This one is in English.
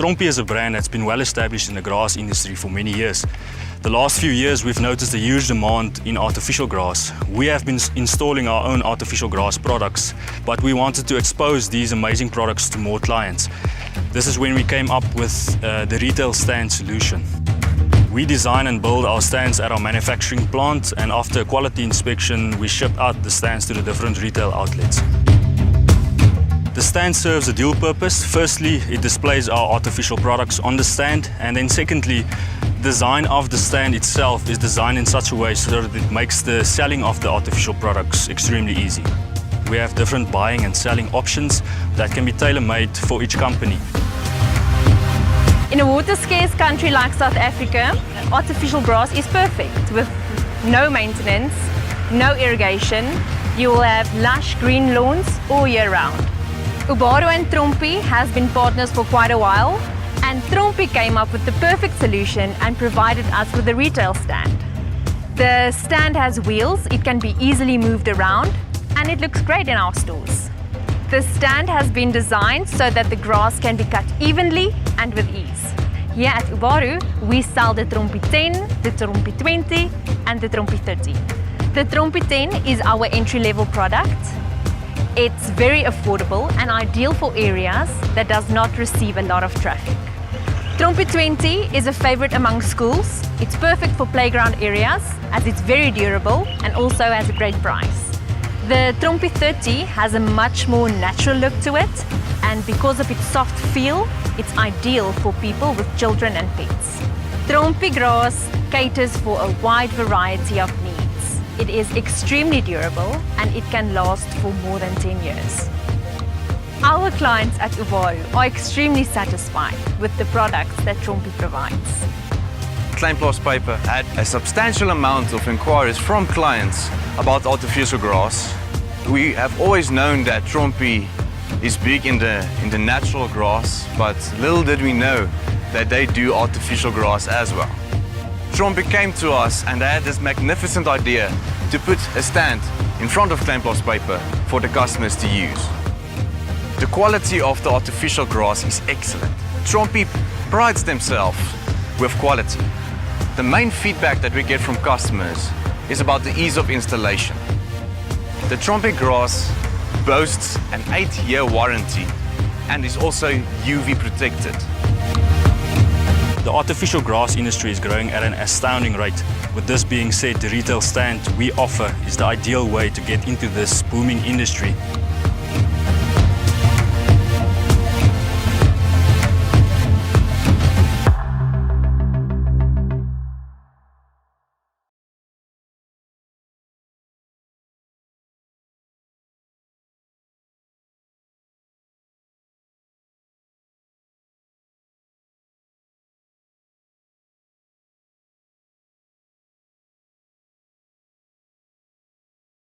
Trompie is a brand that's been well established in the grass industry for many years. The last few years we've noticed a huge demand in artificial grass. We have been installing our own artificial grass products, but we wanted to expose these amazing products to more clients. This is when we came up with the retail stand solution. We design and build our stands at our manufacturing plant, and after a quality inspection we ship out the stands to the different retail outlets. The stand serves a dual purpose. Firstly, it displays our artificial products on the stand, and then secondly, the design of the stand itself is designed in such a way so that it makes the selling of the artificial products extremely easy. We have different buying and selling options that can be tailor-made for each company. In a water-scarce country like South Africa, artificial grass is perfect. With no maintenance, no irrigation, you will have lush green lawns all year round. Ubaro and Trompie has been partners for quite a while, and Trompie came up with the perfect solution and provided us with a retail stand. The stand has wheels, it can be easily moved around, and it looks great in our stores. The stand has been designed so that the grass can be cut evenly and with ease. Here at Ubaro, we sell the Trompie 10, the Trompie 20, and the Trompie 30. The Trompie 10 is our entry-level product. It's very affordable and ideal for areas that does not receive a lot of traffic. Trompie 20 is a favorite among schools. It's perfect for playground areas as it's very durable and also has a great price. The Trompie 30 has a much more natural look to it, and because of its soft feel, it's ideal for people with children and pets. Trompie grass caters for a wide variety of needs. It is extremely durable and it can last for more than 10 years. Our clients at Ubaro are extremely satisfied with the products that Trompie provides. Kleinplaas Paper had a substantial amount of inquiries from clients about artificial grass. We have always known that Trompie is big in the natural grass, but little did we know that they do artificial grass as well. Trompie came to us and they had this magnificent idea to put a stand in front of Kleinplaas Paper for the customers to use. The quality of the artificial grass is excellent. Trompie prides themselves with quality. The main feedback that we get from customers is about the ease of installation. The Trompie grass boasts an 8-year warranty and is also UV protected. The artificial grass industry is growing at an astounding rate. With this being said, the retail stand we offer is the ideal way to get into this booming industry.